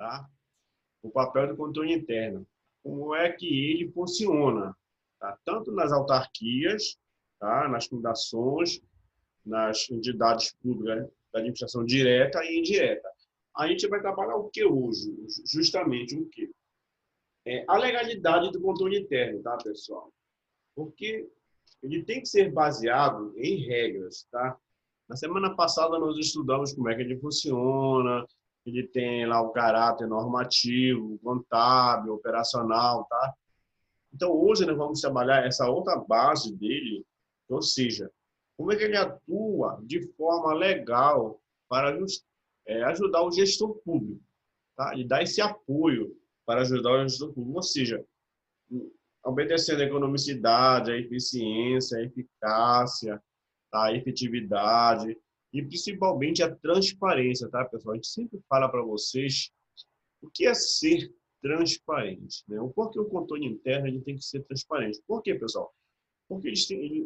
tá? O papel do controle interno. Como é que ele funciona, tá? Tanto nas autarquias, tá? Nas fundações, nas entidades públicas da administração direta e indireta. A gente vai trabalhar o que hoje? Justamente o que? A legalidade do controle interno, tá, pessoal? Porque ele tem que ser baseado em regras, tá? Na semana passada nós estudamos como é que ele funciona, ele tem lá o caráter normativo, contábil, operacional, tá? Então hoje nós vamos trabalhar essa outra base dele, ou seja, como é que ele atua de forma legal para ajudar o gestor público, tá? Ele dá esse apoio para ajudar o gestor público, ou seja, obedecendo a economicidade, a eficiência, a eficácia, a efetividade e principalmente a transparência, tá, pessoal? A gente sempre fala para vocês o que é ser transparente, né? Porque o controle interno ele tem que ser transparente. Por quê, pessoal? Porque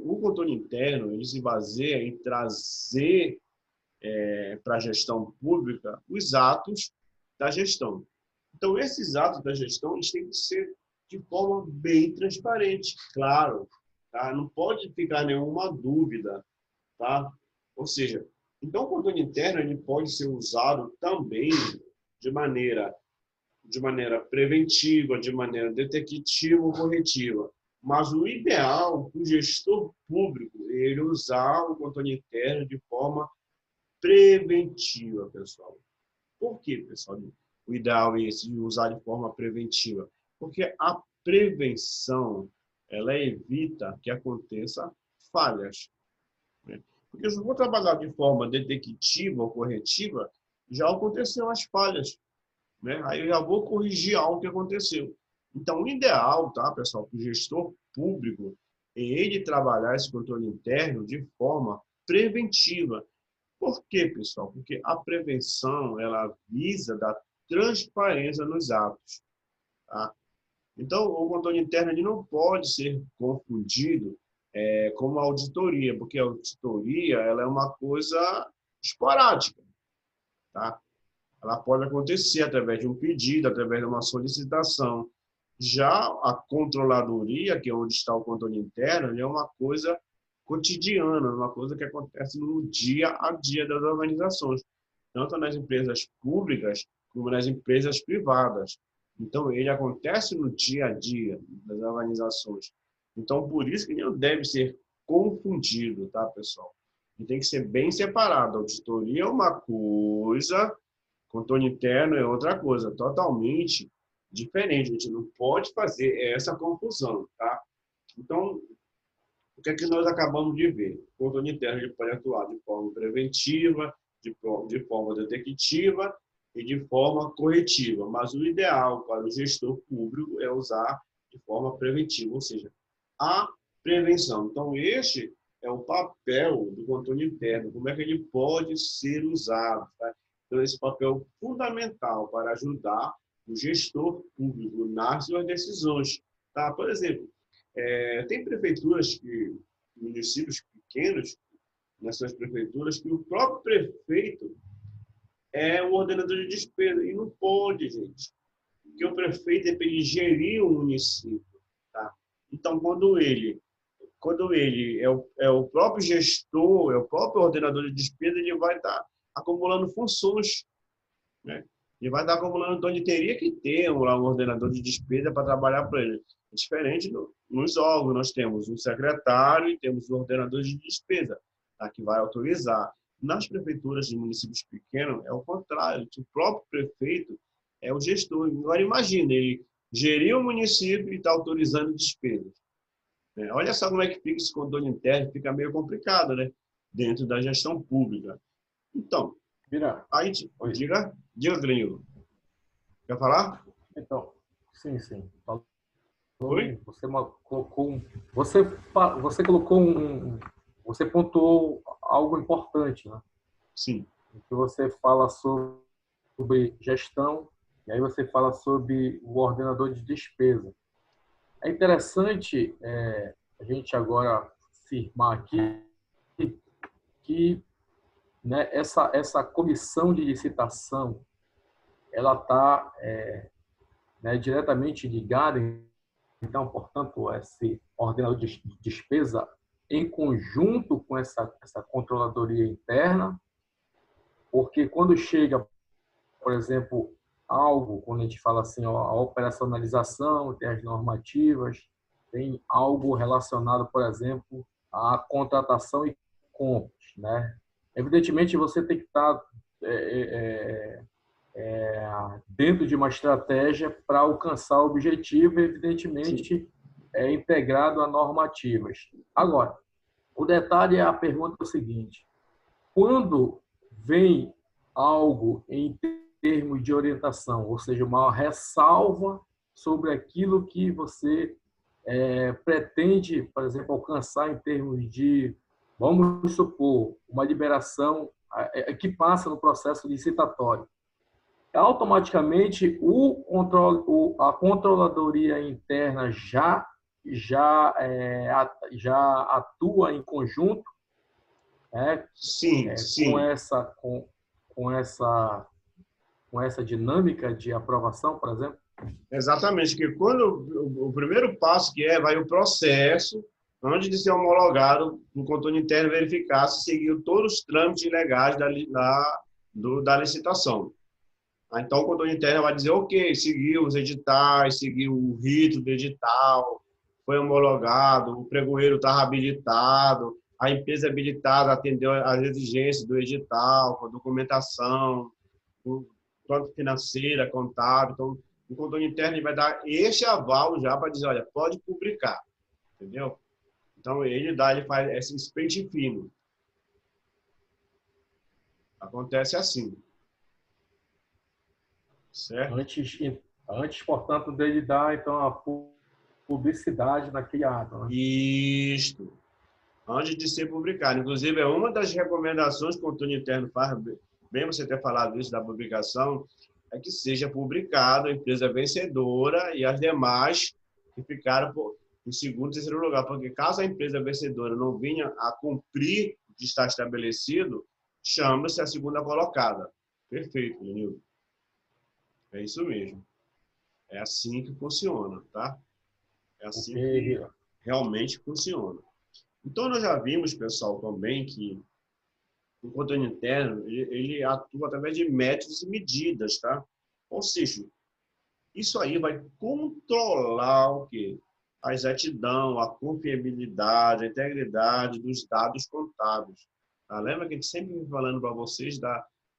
o controle interno ele se baseia em trazer para a gestão pública os atos da gestão. Então, esses atos da gestão eles têm que ser de forma bem transparente, claro. Tá? Não pode ficar nenhuma dúvida. Tá? Ou seja, então o controle interno ele pode ser usado também de maneira preventiva, de maneira detectiva ou corretiva. Mas o ideal para o gestor público é ele usar o controle interno de forma preventiva, pessoal. Por quê, pessoal? O ideal é esse, de usar de forma preventiva. Porque a prevenção, ela evita que aconteça falhas. Né? Porque se eu vou trabalhar de forma detectiva ou corretiva, já aconteceram as falhas. Né? Aí eu já vou corrigir algo que aconteceu. Então, o ideal, tá, pessoal, para o gestor público é ele trabalhar esse controle interno de forma preventiva. Por quê, pessoal? Porque a prevenção, ela visa dar transparência nos atos. Tá? Então, o controle interno ele não pode ser confundido com a auditoria, porque a auditoria ela é uma coisa esporádica. Tá? Ela pode acontecer através de um pedido, através de uma solicitação. Já a controladoria, que é onde está o controle interno, é uma coisa cotidiana, uma coisa que acontece no dia a dia das organizações, tanto nas empresas públicas como nas empresas privadas. Então, ele acontece no dia a dia das organizações. Então, por isso que ele não deve ser confundido, tá, pessoal? Ele tem que ser bem separado. A auditoria é uma coisa, controle interno é outra coisa, totalmente diferente. A gente não pode fazer essa confusão, tá? Então, o que é que nós acabamos de ver? O controle interno ele pode atuar de forma preventiva, de forma detectiva e de forma corretiva, mas o ideal para o gestor público é usar de forma preventiva, ou seja, a prevenção. Então, este é o papel do controle interno, como é que ele pode ser usado. Tá? Então, esse papel fundamental para ajudar o gestor público nas suas decisões. Tá? Por exemplo, tem prefeituras, municípios pequenos, nas suas prefeituras, que o próprio prefeito é o ordenador de despesa. E não pode, gente. Porque o prefeito é para ele gerir o município. Tá? Então, quando ele é o próprio gestor, é o próprio ordenador de despesa, ele vai estar acumulando funções. Né? Ele vai estar acumulando, então ele teria que ter um ordenador de despesa para trabalhar para ele. É diferente nos órgãos, nós temos um secretário e temos um ordenador de despesa, tá? Que vai autorizar. Nas prefeituras de municípios pequenos, é o contrário. O próprio prefeito é o gestor. Agora, imagine, ele gerir o município e está autorizando despesas. Né? Olha só como é que fica esse controle interno, fica meio complicado, né? Dentro da gestão pública. Então, Vira. aí, Oi. diga, Gringo. Quer falar? Então, sim. Falou Oi? você colocou você colocou você pontuou algo importante, né? Sim. Em que você fala sobre gestão e aí você fala sobre o ordenador de despesa. É interessante a gente agora afirmar aqui que, né, essa comissão de licitação ela está diretamente ligada, então, portanto, esse ordenador de despesa, em conjunto com essa controladoria interna, porque quando chega, por exemplo, algo, quando a gente fala assim, a operacionalização, tem as normativas, tem algo relacionado, por exemplo, à contratação e compras, né? Evidentemente, você tem que estar dentro de uma estratégia para alcançar o objetivo, evidentemente, integrado a normativas. Agora, o detalhe é a pergunta seguinte: quando vem algo em termos de orientação, ou seja, uma ressalva sobre aquilo que você pretende, por exemplo, alcançar em termos de, vamos supor, uma liberação que passa no processo licitatório, automaticamente a controladoria interna já atua em conjunto, né, Sim, com sim. essa com essa com essa dinâmica de aprovação, por exemplo? Exatamente, que quando o primeiro passo que vai o processo, antes de ser homologado, o controle interno verificar se seguiu todos os trâmites legais da licitação. Então, o controle interno vai dizer, ok, seguiu os editais, seguiu o rito do edital, foi homologado, o pregoeiro estava habilitado, a empresa habilitada atendeu às exigências do edital, com a documentação, tanto financeira, contábil. Então, o controle interno ele vai dar este aval já para dizer, olha, pode publicar, entendeu? Então, ele faz esse pente fino. Acontece assim, certo? Antes, portanto, dele dar então a publicidade naquele ato, né? Isto. Antes de ser publicado. Inclusive, é uma das recomendações que o controle interno faz, bem você ter falado isso da publicação, é que seja publicado a empresa vencedora e as demais que ficaram em segundo e terceiro lugar. Porque caso a empresa vencedora não venha a cumprir o que está estabelecido, chama-se a segunda colocada. Perfeito, Lenildo. É isso mesmo. É assim que funciona, tá? É assim que Porque realmente funciona. Então, nós já vimos, pessoal, também que o controle interno ele atua através de métodos e medidas, tá? Ou seja, isso aí vai controlar o quê? A exatidão, a confiabilidade, a integridade dos dados contábeis. Tá? Lembra que a gente sempre vem falando para vocês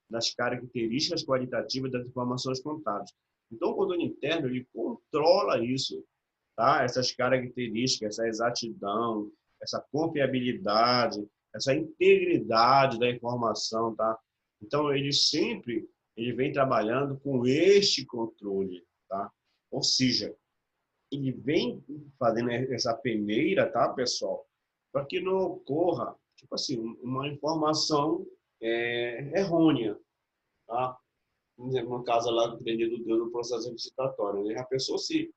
das características qualitativas das informações contábeis. Então, o controle interno ele controla isso, tá? Essas características, essa exatidão, essa confiabilidade, essa integridade da informação, tá? Então, ele vem trabalhando com este controle, tá? Ou seja, ele vem fazendo essa peneira, tá, pessoal? Para que não ocorra, tipo assim, uma informação errônea, tá? Por exemplo, no caso lá do prendido deu no processo licitatório, né? A pessoa se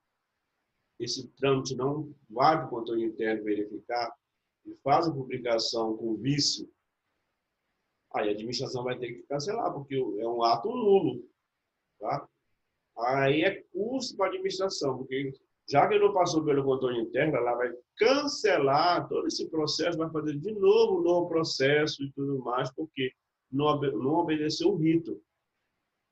esse trâmite não vai para o controle interno verificar e faz a publicação com vício, aí a administração vai ter que cancelar, porque é um ato nulo. Tá? Aí é custo para a administração, porque já que não passou pelo controle interno, ela vai cancelar todo esse processo, vai fazer de novo um novo processo e tudo mais, porque não obedeceu o rito.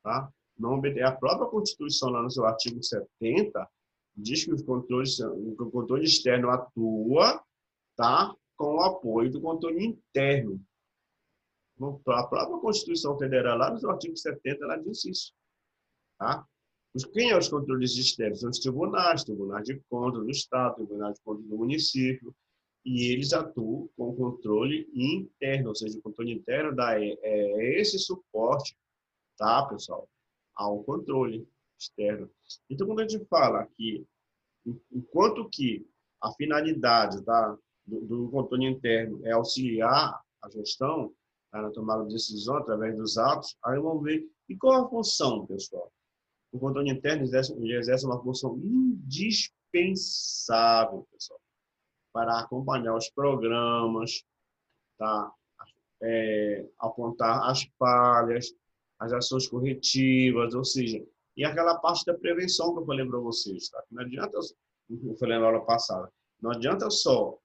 Tá? Não obede... A própria Constituição, lá no seu artigo 70, diz que o controle externo atua, tá, com o apoio do controle interno. A própria Constituição Federal, lá no seu artigo 70, ela diz isso. Tá? Quem é os controles externos? São os tribunais de contas do Estado, tribunais de contas do município, e eles atuam com o controle interno, ou seja, o controle interno dá esse suporte, tá, pessoal, ao controle externo. Então, quando a gente fala que, enquanto que a finalidade do controle interno é auxiliar a gestão, tá, na tomada de decisão através dos atos, aí vamos ver. E qual é a função, pessoal? O controle interno exerce uma função indispensável, pessoal, para acompanhar os programas, tá? Apontar as falhas, as ações corretivas, ou seja, e aquela parte da prevenção que eu falei para vocês, tá? Não adianta, eu falei na aula passada, não adianta só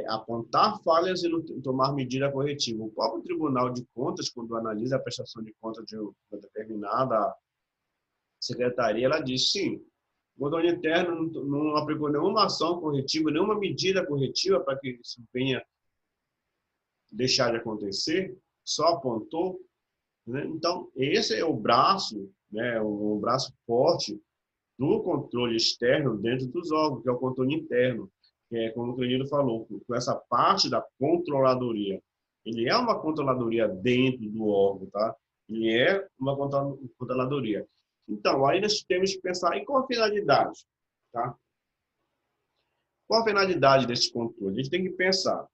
apontar falhas e não tomar medida corretiva. O próprio Tribunal de Contas, quando analisa a prestação de contas de uma determinada secretaria, ela diz, sim, o controle interno não aplicou nenhuma ação corretiva, nenhuma medida corretiva para que isso venha deixar de acontecer, só apontou, né? Então, esse é o braço, né, o braço forte do controle externo dentro dos órgãos, que é o controle interno, que é como o Clenildo falou, com essa parte da controladoria. Ele é uma controladoria dentro do órgão, tá? Ele é uma controladoria. Então, aí nós temos que pensar em qual a finalidade, tá? Qual a finalidade desse controle? A gente tem que pensar,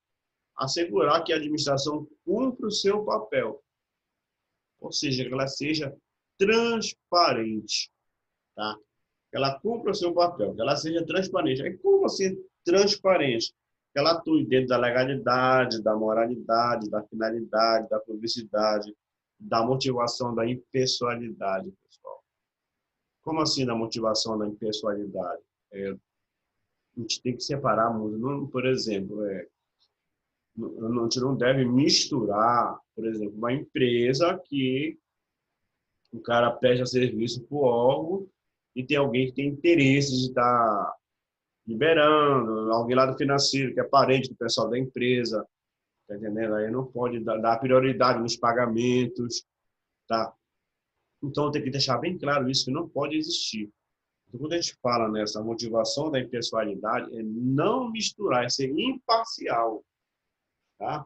assegurar que a administração cumpra o seu papel, ou seja, que ela seja transparente, tá? Que ela cumpra o seu papel, que ela seja transparente. Aí como assim transparente? Que ela atue dentro da legalidade, da moralidade, da finalidade, da publicidade, da motivação, da impessoalidade, pessoal. Como assim da motivação da impessoalidade? A gente tem que separar muito. Por exemplo, a gente não deve misturar, por exemplo, uma empresa que o cara presta serviço para o órgão e tem alguém que tem interesse de estar liberando, alguém lá do financeiro, que é parente do pessoal da empresa, tá entendendo? Aí não pode dar prioridade nos pagamentos, tá? Então tem que deixar bem claro isso, que não pode existir. Então, quando a gente fala nessa motivação da impessoalidade, é não misturar, é ser imparcial, tá?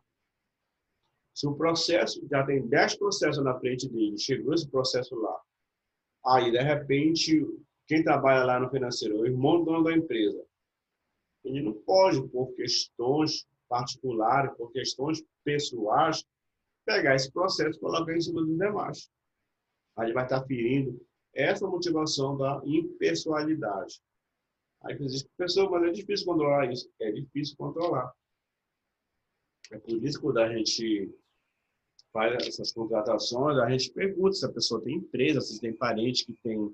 Se o processo, já tem 10 processos na frente dele, chegou esse processo lá, aí, de repente, quem trabalha lá no financeiro, o irmão do dono da empresa, ele não pode, por questões particulares, por questões pessoais, pegar esse processo e colocar em cima dos demais. Aí ele vai estar ferindo essa motivação da impessoalidade. Aí existe pessoa, mas é difícil controlar isso. É difícil controlar. É por isso que quando a gente faz essas contratações, a gente pergunta se a pessoa tem empresa, se tem parente que tem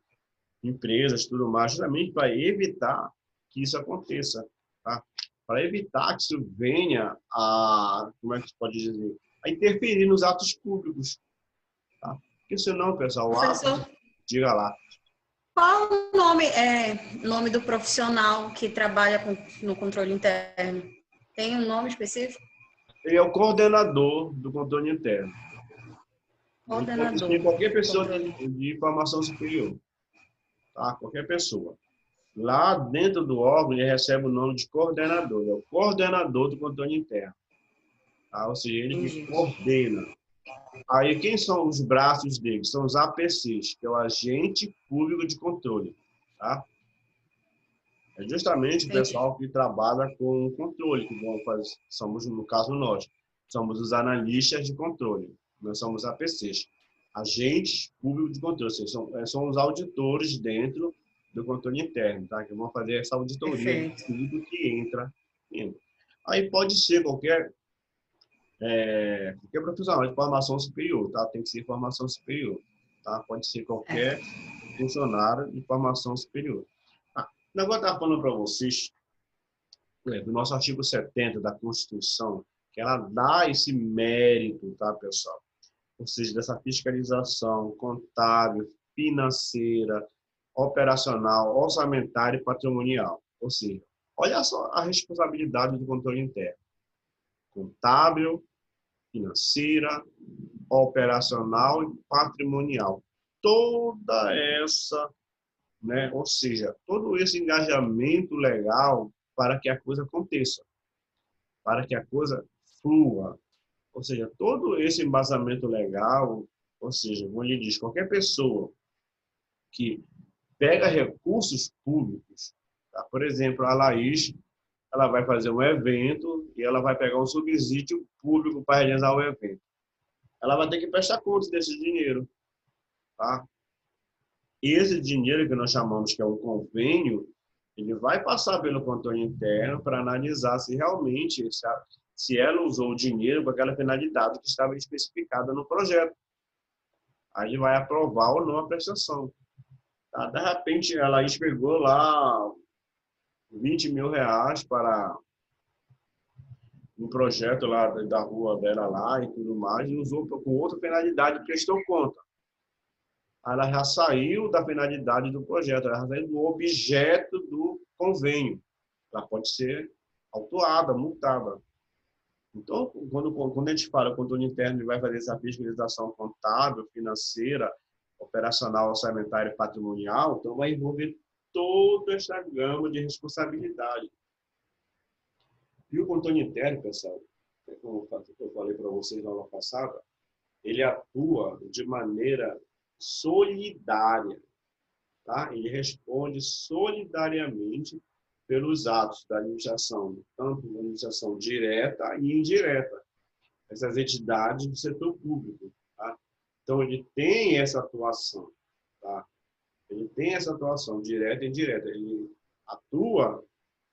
empresas, tudo mais, justamente para evitar que isso aconteça, tá? Para evitar que isso venha a, como é que se pode dizer, a interferir nos atos públicos, tá? Porque senão, pessoal, o ato, Professor, diga lá. qual o nome do profissional que trabalha no controle interno? Tem um nome específico? Ele é o coordenador do controle interno. Coordenador. Tem qualquer pessoa de formação superior, tá? Qualquer pessoa. Lá dentro do órgão, ele recebe o nome de coordenador. É o coordenador do controle interno. Tá? Ou seja, ele que coordena. Aí, quem são os braços dele? São os APCs, que é o Agente Público de Controle. Tá? É justamente o pessoal que trabalha com controle, que vão fazer, somos, no caso, nós. Somos os analistas de controle. Nós somos APCs. Agentes Públicos de Controle. Ou seja, são os auditores dentro do controle interno, tá? Que vão fazer essa auditoria de tudo que entra. Aí pode ser qualquer profissional de formação superior, tá? Tem que ser formação superior, tá? Pode ser qualquer funcionário de formação superior. Agora eu estava falando para vocês do nosso artigo 70 da Constituição, que ela dá esse mérito, tá, pessoal? Ou seja, dessa fiscalização contábil, financeira, operacional, orçamentária e patrimonial. Ou seja, olha só a responsabilidade do controle interno. Contábil, financeira, operacional e patrimonial. Toda essa, né, ou seja, todo esse engajamento legal para que a coisa aconteça, para que a coisa flua. Ou seja, todo esse embasamento legal, ou seja, como ele diz, qualquer pessoa que pega recursos públicos, tá? Por exemplo, a Laís, ela vai fazer um evento e ela vai pegar um subsídio público para realizar o evento. Ela vai ter que prestar contas desse dinheiro, tá? E esse dinheiro que nós chamamos que é um convênio, ele vai passar pelo controle interno para analisar se realmente se ela usou o dinheiro para aquela finalidade que estava especificada no projeto. Aí ele vai aprovar ou não a prestação. Tá? De repente, a Laís pegou lá 20 mil reais para um projeto lá da rua dela lá e tudo mais, e usou com outra finalidade, prestou conta. Ela já saiu da finalidade do projeto, ela já saiu do objeto do convênio. Ela pode ser autuada, multada. Então, quando a gente fala, quando o interno vai fazer essa fiscalização contábil, financeira, operacional, orçamentária e patrimonial, então vai envolver toda essa gama de responsabilidade. E o controle interno, pessoal, como eu falei para vocês na aula passada, ele atua de maneira solidária, tá? Ele responde solidariamente pelos atos da administração, tanto da administração direta e indireta, essas entidades do setor público, tá? Então, ele tem essa atuação, tá? Ele tem essa atuação direta e indireta, ele atua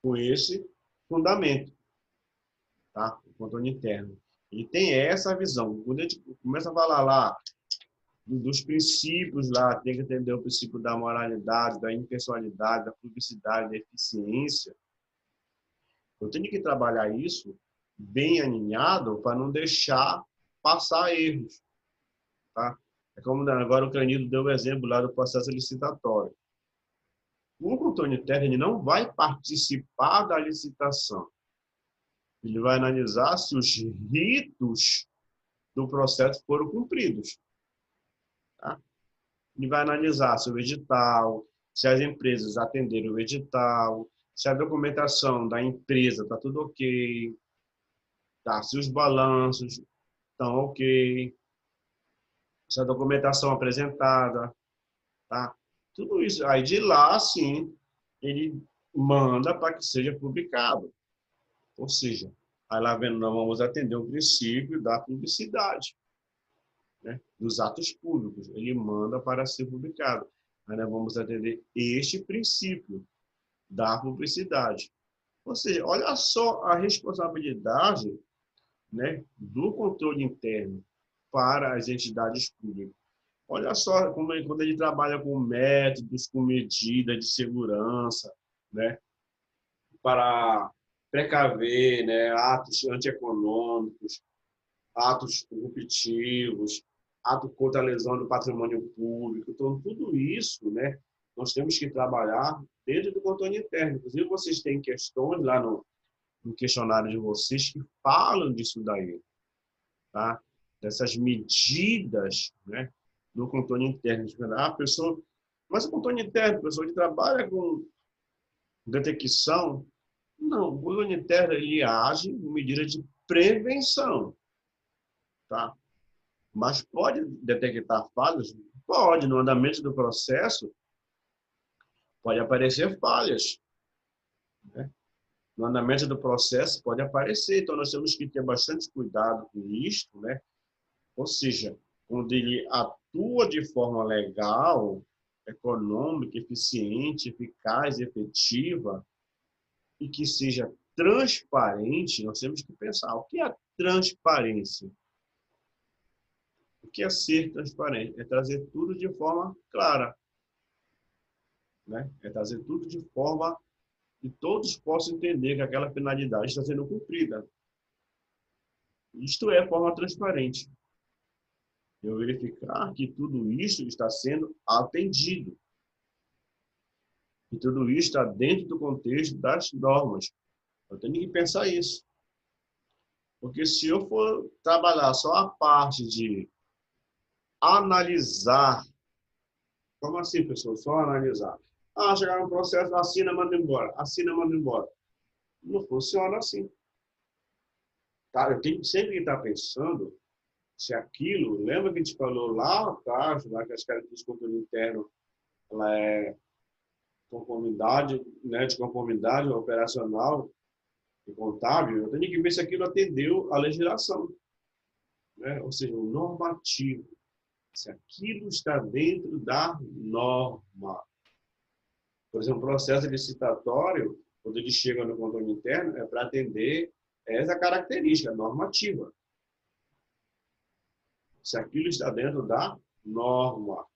com esse fundamento, tá? O controle interno. Ele tem essa visão. Quando a gente começa a falar lá dos princípios lá, tem que entender o princípio da moralidade, da impessoalidade, da publicidade, da eficiência. Eu tenho que trabalhar isso bem alinhado para não deixar passar erros, tá? É como agora o Candido deu o exemplo lá do processo licitatório. O controle interno ele não vai participar da licitação. Ele vai analisar se os ritos do processo foram cumpridos. Tá? Ele vai analisar se o edital, se as empresas atenderam o edital, se a documentação da empresa está tudo ok, tá? Se os balanços estão ok, se a documentação apresentada, tá? Tudo isso. Aí de lá, sim, ele manda para que seja publicado. Ou seja, aí lá vendo, nós vamos atender o princípio da publicidade, né? Dos atos públicos. Ele manda para ser publicado. Aí nós vamos atender este princípio da publicidade. Ou seja, olha só a responsabilidade, né, do controle interno para as entidades públicas. Olha só quando ele trabalha com métodos, com medidas de segurança, né, para precaver, né, atos antieconômicos, atos corruptivos, ato contra a lesão do patrimônio público. Então, tudo isso, né, nós temos que trabalhar dentro do controle interno. Inclusive, vocês têm questões lá no questionário de vocês que falam disso daí, tá? Dessas medidas, né, do controle interno. Mas o controle interno, a pessoa que trabalha com detecção, não, o controle interno ele age com medida de prevenção, tá? Mas pode detectar falhas? Pode, no andamento do processo pode aparecer falhas, né? No andamento do processo pode aparecer, então nós temos que ter bastante cuidado com isso, né? Ou seja, quando ele atua de forma legal, econômica, eficiente, eficaz, efetiva, e que seja transparente, nós temos que pensar, o que é transparência? O que é ser transparente? É trazer tudo de forma clara, né? É trazer tudo de forma que todos possam entender que aquela finalidade está sendo cumprida. Isto é a forma transparente. Eu verificar que tudo isso está sendo atendido. E tudo isso está dentro do contexto das normas. Eu tenho que pensar isso. Porque se eu for trabalhar só a parte de analisar, como assim, pessoal? Só analisar. Ah, chegar no processo, assina, manda embora. Assina, manda embora. Não funciona assim. Tá? Eu tenho sempre que estar pensando se aquilo, lembra que a gente falou lá atrás, lá que as características do controle interno, ela é conformidade, né, de conformidade operacional e contábil, eu tenho que ver se aquilo atendeu à legislação, né? Ou seja, o normativo, se aquilo está dentro da norma. Por exemplo, o processo licitatório, quando ele chega no controle interno, é para atender essa característica normativa. Se aquilo está dentro da norma.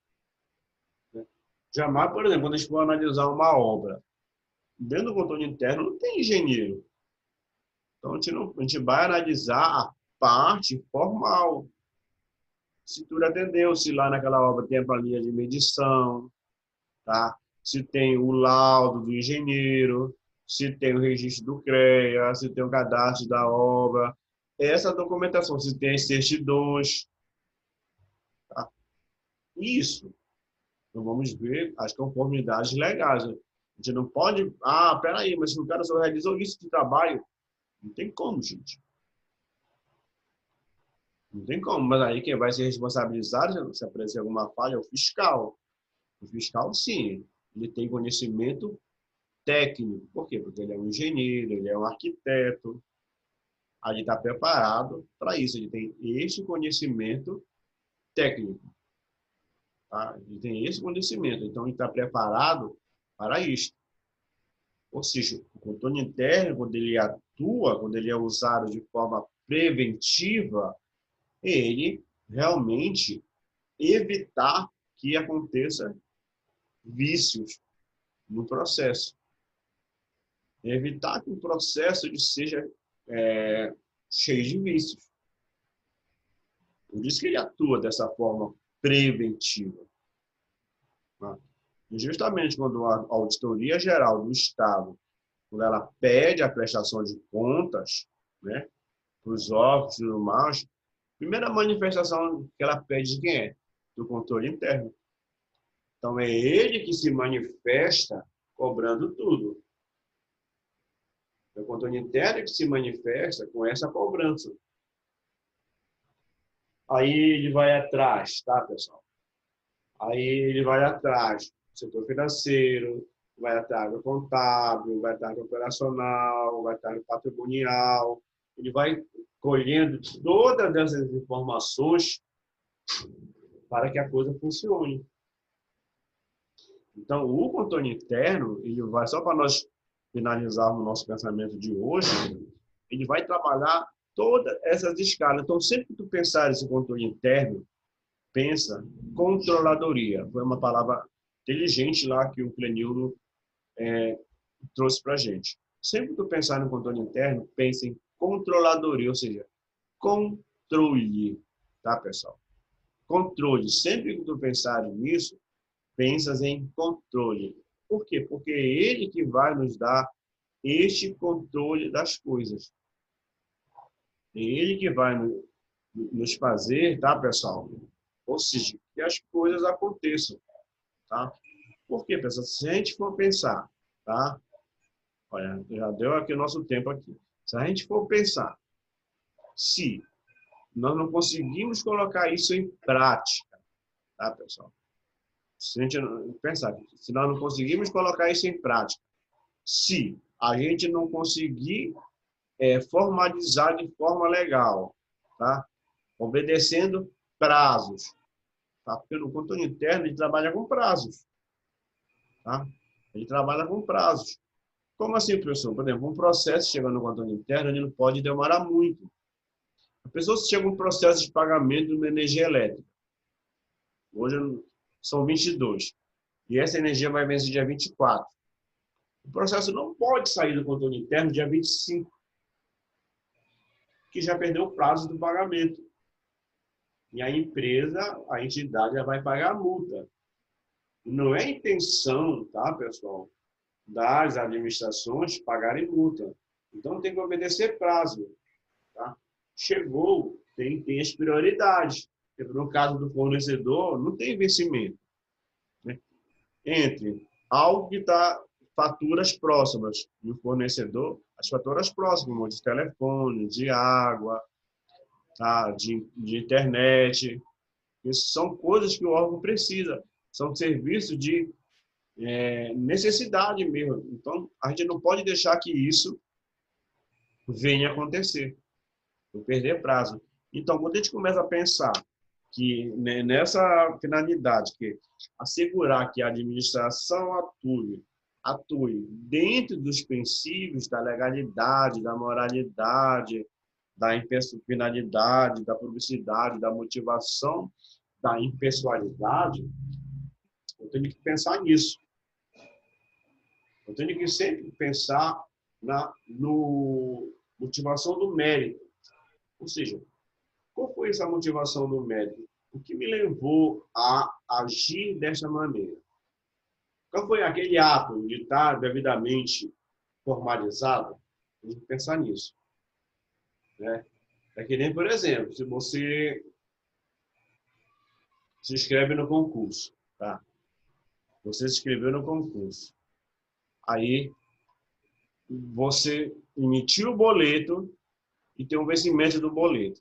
Jamais, por exemplo, quando a gente for analisar uma obra, dentro do controle interno não tem engenheiro. Então, a gente vai analisar a parte formal. Se tudo atendeu, se lá naquela obra tem a planilha de medição, tá? Se tem o laudo do engenheiro, se tem o registro do CREA, se tem o cadastro da obra. Essa documentação, se tem as certidões. Tá? Isso. Então, vamos ver as conformidades legais. A gente não pode... Ah, peraí, mas se o cara só realizou isso de trabalho, não tem como, gente. Não tem como. Mas aí quem vai ser responsabilizado, se aparecer alguma falha, é o fiscal. O fiscal, sim, ele tem conhecimento técnico. Por quê? Porque ele é um engenheiro, ele é um arquiteto. Aí ele está preparado para isso. Ele tem esse conhecimento técnico. Tá? Ele tem esse conhecimento. Então, ele está preparado para isso. Ou seja, o controle interno, quando ele atua, quando ele é usado de forma preventiva, ele realmente evitar que aconteça vícios no processo. Evitar que o processo seja cheio de vícios. Por isso que ele atua dessa forma preventiva. Tá? E justamente quando a Auditoria Geral do Estado, quando ela pede a prestação de contas, né, para os órgãos e tudo mais, a primeira manifestação que ela pede de quem é? Do controle interno. Então, é ele que se manifesta cobrando tudo. É o controle interno que se manifesta com essa cobrança. Aí ele vai atrás, tá, pessoal? Aí ele vai atrás do setor financeiro, vai atrás do contábil, vai atrás do operacional, vai atrás do patrimonial. Ele vai colhendo todas essas informações para que a coisa funcione. Então, o controle interno, ele vai, só para nós finalizarmos o nosso pensamento de hoje, ele vai trabalhar todas essas escalas. Então, sempre que tu pensar esse controle interno, pensa controladoria. Foi uma palavra inteligente lá que o Clenildo trouxe para a gente. Sempre que tu pensar no controle interno, pense em controladoria, ou seja, controle, tá, pessoal? Controle. Sempre que tu pensar nisso, pensas em controle. Por quê? Porque é ele que vai nos dar este controle das coisas. É ele que vai nos fazer, tá, pessoal? Ou seja, que as coisas aconteçam, tá? Por quê, pessoal? Se a gente for pensar, tá? Olha, já deu aqui o nosso tempo aqui. Se a gente for pensar, se nós não conseguimos colocar isso em prática, tá, pessoal? Se a gente pensar, se nós não conseguimos colocar isso em prática, se a gente não conseguir formalizar de forma legal, tá? Obedecendo prazos, tá? Porque no controle interno ele trabalha com prazos, tá? Ele trabalha com prazos. Como assim, professor? Por exemplo, um processo chegando no controle interno, ele não pode demorar muito. A pessoa chega um processo de pagamento de uma energia elétrica. Hoje são 22. E essa energia vai vencer dia 24. O processo não pode sair do controle interno dia 25, que já perdeu o prazo do pagamento. E a empresa, a entidade, já vai pagar a multa. Não é intenção, tá, pessoal, das administrações pagarem multa. Então, tem que obedecer prazo. Tá? Chegou, tem as prioridades. Porque no caso do fornecedor, não tem vencimento. Né? Entre algo que está faturas próximas do fornecedor, as faturas próximas, como de telefone, de água, tá? de internet. Isso são coisas que o órgão precisa. São serviços de necessidade mesmo. Então, a gente não pode deixar que isso venha acontecer, não perder prazo. Então, quando a gente começa a pensar que nessa finalidade, que assegurar que a administração atue dentro dos princípios da legalidade, da moralidade, da impersonalidade, da publicidade, da motivação da impessoalidade, eu tenho que pensar nisso. Eu tenho que sempre pensar na motivação do mérito. Ou seja, qual foi essa motivação do mérito? O que me levou a agir desta maneira? Qual foi aquele ato de estar devidamente formalizado? Tem que pensar nisso. Né? É que nem, por exemplo, se você se inscreve no concurso, tá? Você se inscreveu no concurso. Aí, você emitiu o boleto e tem um vencimento do boleto.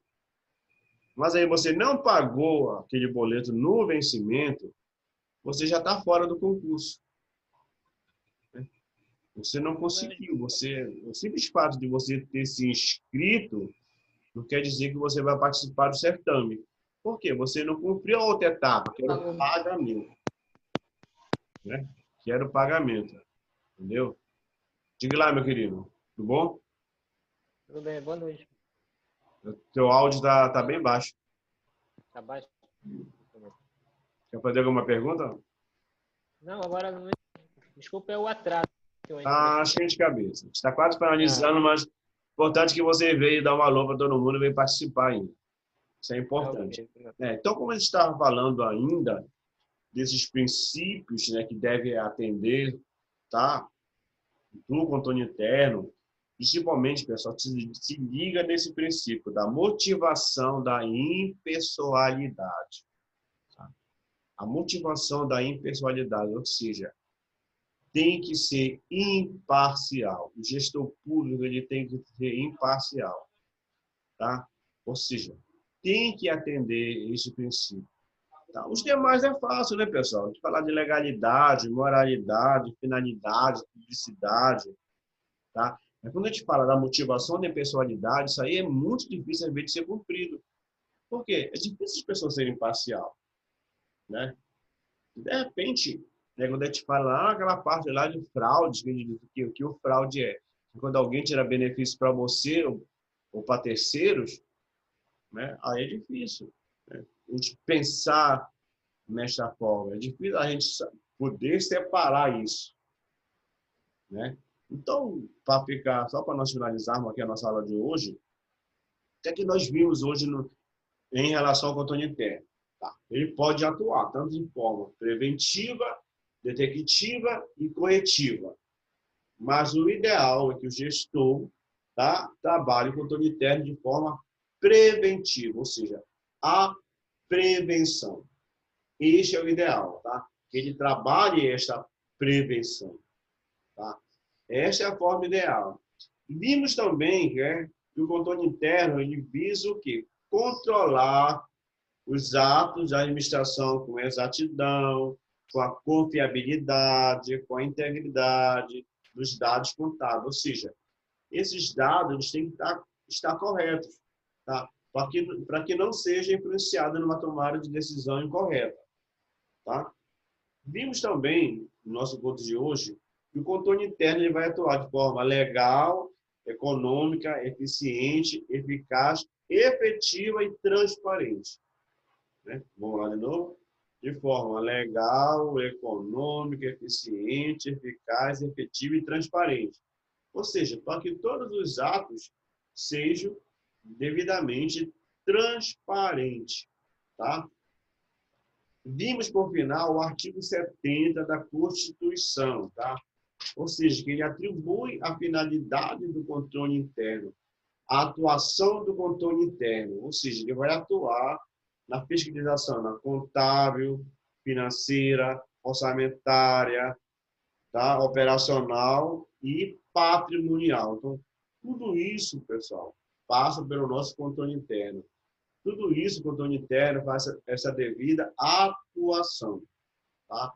Mas aí você não pagou aquele boleto no vencimento, você já está fora do concurso. Você não conseguiu. O simples fato de você ter se inscrito não quer dizer que você vai participar do certame. Por quê? Você não cumpriu a outra etapa, que era o pagamento. Né? Que era o pagamento. Entendeu? Diga lá, meu querido. Tudo bom? Tudo bem, boa noite. O teu áudio está bem baixo. Tá baixo? Quer fazer alguma pergunta? Não, agora não. Desculpa, é o atraso. Acho que é de cabeça. Está quase finalizando, mas importante que você veio dar um alô para todo mundo e veio participar ainda. Isso é importante. Então, como a gente estava falando ainda desses princípios, né, que deve atender, tá? Do contorno interno, principalmente, pessoal, se liga nesse princípio da motivação da impessoalidade. Tá? A motivação da impessoalidade, ou seja, tem que ser imparcial. O gestor público ele tem que ser imparcial. Tá? Ou seja, tem que atender esse princípio. Tá? Os demais é fácil, né, pessoal? A gente falar de legalidade, moralidade, finalidade, publicidade. Tá? Mas quando a gente fala da motivação da pessoalidade, isso aí é muito difícil, às vezes, de ser cumprido. Por quê? É difícil as pessoas serem imparcial. Né? De repente, né, quando a gente fala aquela parte lá de fraude, que o fraude é quando alguém tira benefício para você ou para terceiros, né, aí é difícil. Né? A gente pensar nesta forma. É difícil a gente poder separar isso. Né? Então, só para nós finalizarmos aqui a nossa aula de hoje, o que é que nós vimos hoje em relação ao controle interno? Tá? Ele pode atuar tanto em forma preventiva, detectiva e corretiva. Mas o ideal é que o gestor, tá, trabalhe o controle interno de forma preventiva, ou seja, a prevenção. Este é o ideal, tá? Que ele trabalhe esta prevenção. Tá? Esta é a forma ideal. Vimos também que o controle interno ele visa o quê? Controlar os atos da administração com exatidão, com a confiabilidade, com a integridade dos dados contábeis. Ou seja, esses dados eles têm que estar corretos, tá? Para que não seja influenciado numa tomada de decisão incorreta. Tá? Vimos também, no nosso ponto de hoje, que o controle interno ele vai atuar de forma legal, econômica, eficiente, eficaz, efetiva e transparente. Né? Vamos lá de novo? De forma legal, econômica, eficiente, eficaz, efetiva e transparente. Ou seja, para que todos os atos sejam devidamente transparentes. Tá? Vimos, por final, o artigo 70 da Constituição, tá? Ou seja, que ele atribui a finalidade do controle interno, a atuação do controle interno, ou seja, ele vai atuar na fiscalização na contábil, financeira, orçamentária, tá? Operacional e patrimonial. Então, tudo isso, pessoal, passa pelo nosso controle interno. Tudo isso, o controle interno, faz essa devida atuação. Tá?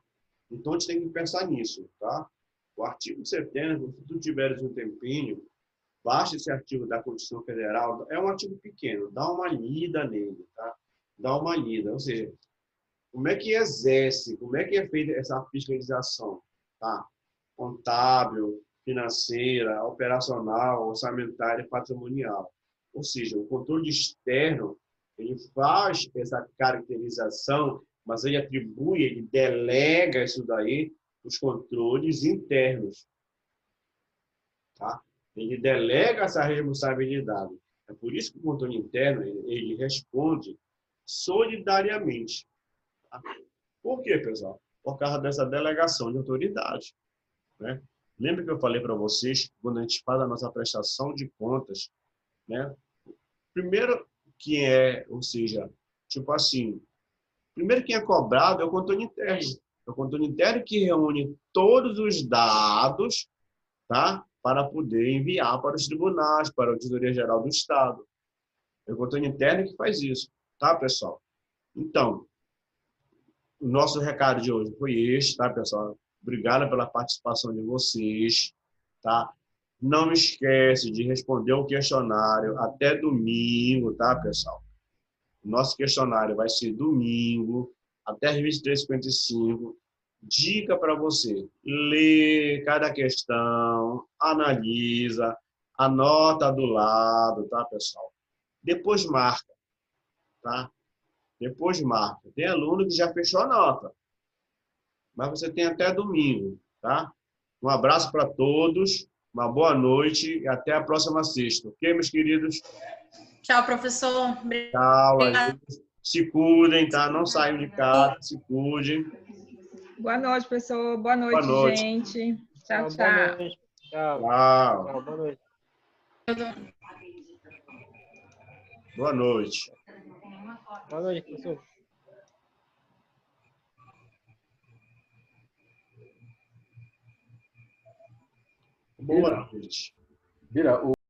Então, a gente tem que pensar nisso. Tá? O artigo 70, se tu tiveres um tempinho, baixa esse artigo da Constituição Federal. É um artigo pequeno, dá uma lida nele. Tá? Dá uma lida. Ou seja, como é que exerce, como é que é feita essa fiscalização? Tá? Contábil, financeira, operacional, orçamentária e patrimonial. Ou seja, o controle externo Ele faz essa caracterização, mas ele atribui, ele delega isso daí os controles internos. Tá? Ele delega essa responsabilidade. É por isso que o controle interno ele responde solidariamente. Tá? Por quê, pessoal? Por causa dessa delegação de autoridade. Né? Lembra que eu falei para vocês, quando a gente faz a nossa prestação de contas, né? Primeiro que ou seja, tipo assim, primeiro quem é cobrado é o controle interno. É o controle interno que reúne todos os dados, tá? Para poder enviar para os tribunais, para a Auditoria Geral do Estado. É o controle interno que faz isso, tá, pessoal? Então, o nosso recado de hoje foi este, tá, pessoal? Obrigado pela participação de vocês, tá? Não esquece de responder o questionário até domingo, tá, pessoal? O nosso questionário vai ser domingo, até as 23h55. Dica para você: lê cada questão, analisa, anota do lado, tá, pessoal? Depois marca, tá? Depois marca. Tem aluno que já fechou a nota, mas você tem até domingo, tá? Um abraço para todos, uma boa noite e até a próxima sexta, ok, meus queridos? Tchau, professor. Tchau, Obrigada. se cuidem, tá? Não saiam de casa, se cuidem. Boa noite, professor. Boa noite, Boa noite. gente. Tchau, Boa tchau. noite. Tchau. Tchau. Tchau, boa noite. Boa noite. Boa noite, professor. Boa noite. Vira,